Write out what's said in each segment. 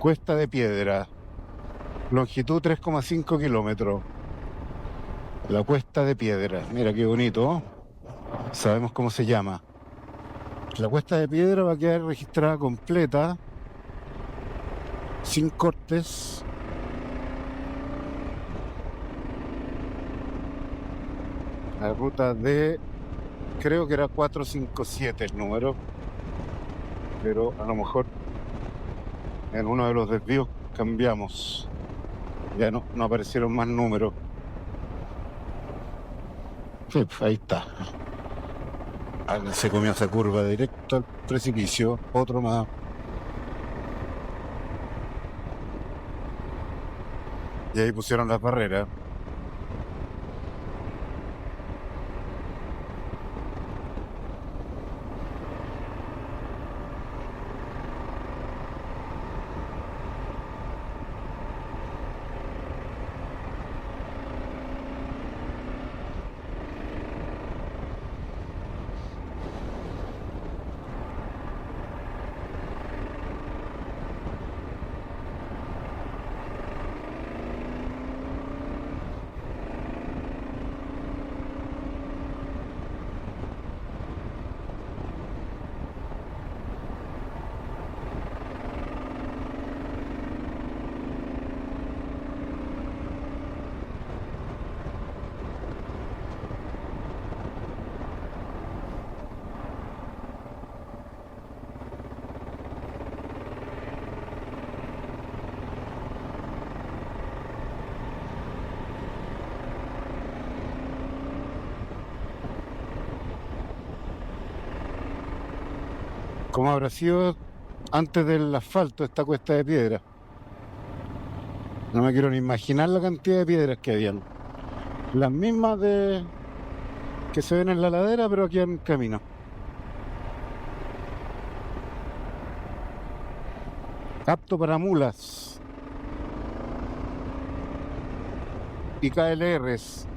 Cuesta de Piedra, longitud 3,5 kilómetros. La Cuesta de Piedra, mira qué bonito, ¿eh? Sabemos cómo se llama. La Cuesta de Piedra va a quedar registrada completa, sin cortes. La ruta de, creo que era 457 el número, pero a lo mejor en uno de los desvíos cambiamos. Ya no aparecieron más números. Sí, pues, ahí está. Se comió esa curva directo al precipicio. Otro más. Y ahí pusieron las barreras. ¿Cómo habrá sido antes del asfalto esta Cuesta de Piedra? No me quiero ni imaginar la cantidad de piedras que habían. Las mismas que se ven en la ladera, pero aquí en camino. Apto para mulas y KLRs.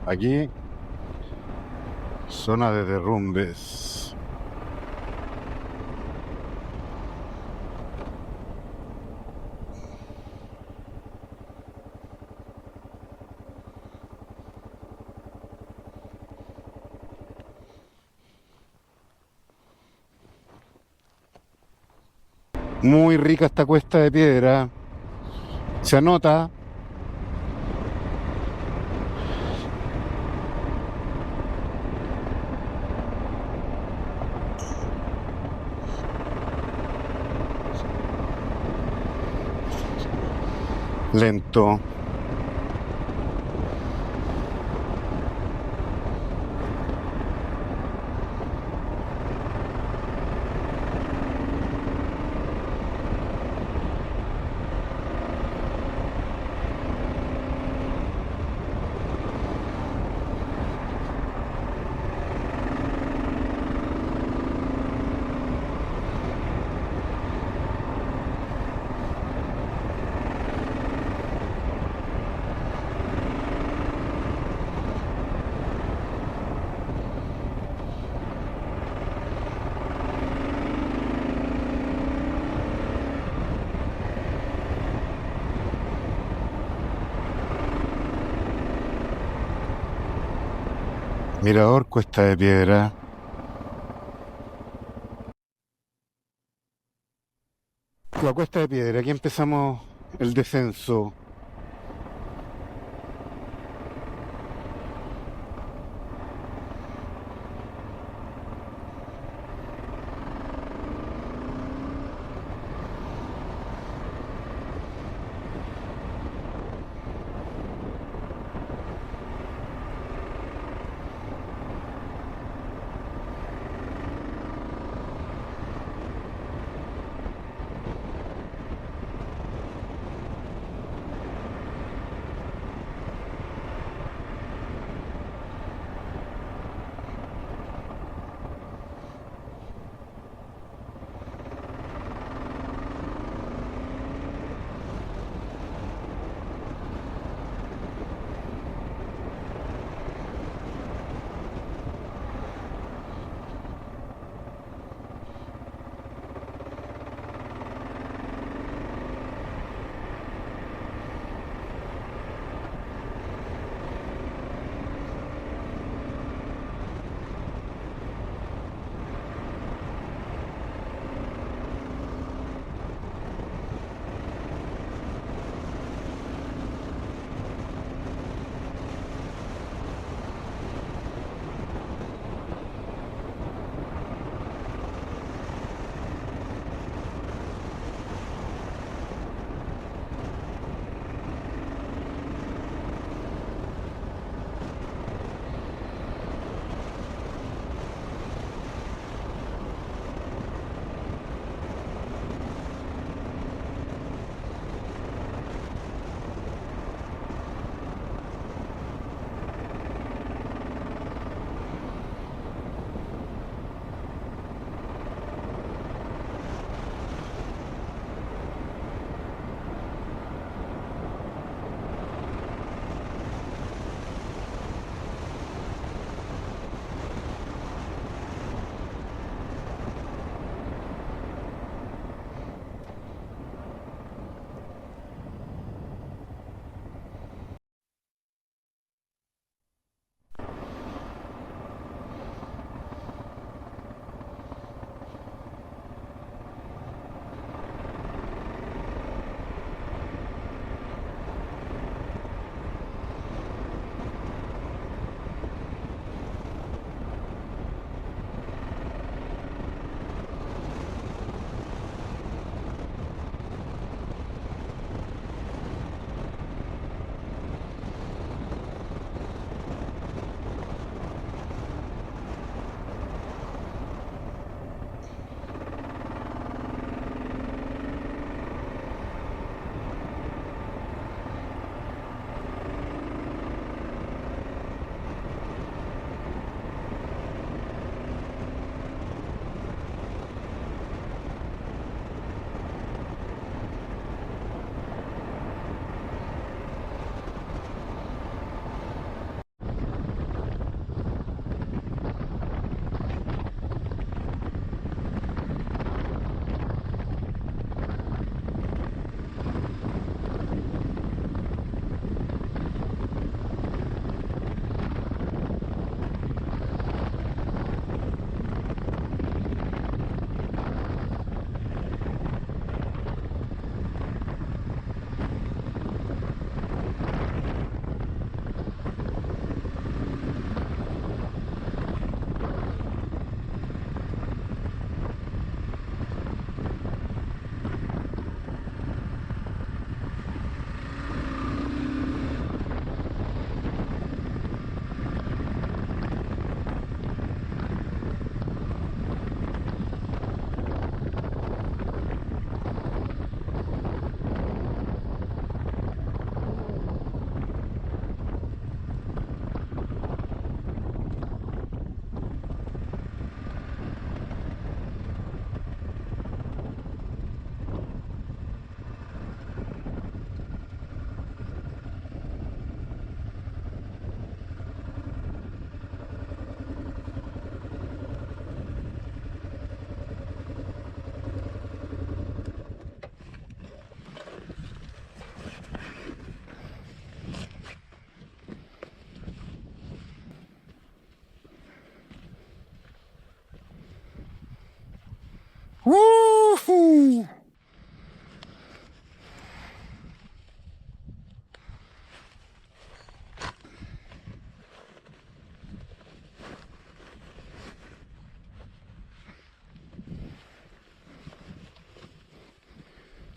Aquí, zona de derrumbes. Muy rica esta Cuesta de Piedra. Se anota. Lento. Mirador Cuesta de Piedra. La Cuesta de Piedra, aquí empezamos el descenso.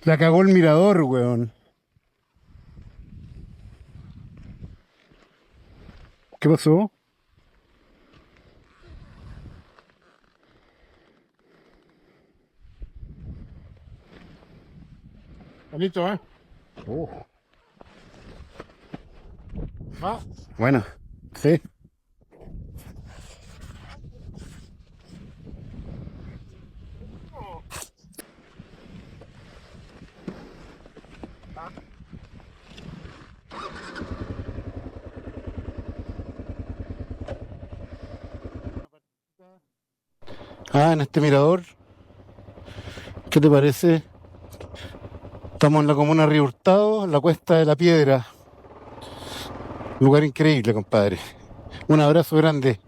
La cagó el mirador, weón. ¿Qué pasó? Bonito, ¿eh? Oh. Ah, bueno, sí. Ah, en este mirador, ¿qué te parece? Estamos en la comuna Río Hurtado, en la Cuesta de la Piedra. Lugar increíble, compadre. Un abrazo grande.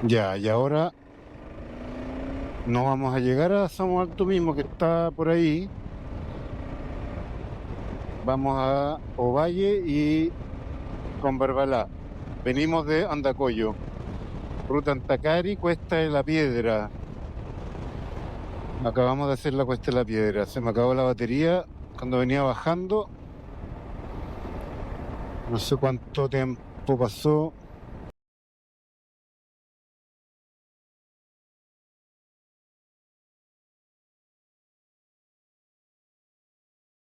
Ya, y ahora no vamos a llegar a Samo Alto mismo, que está por ahí. Vamos a Ovalle y Converbalá. Venimos de Andacoyo. Ruta Antacari, Cuesta de la Piedra. Acabamos de hacer la Cuesta de la Piedra. Se me acabó la batería cuando venía bajando. No sé cuánto tiempo pasó.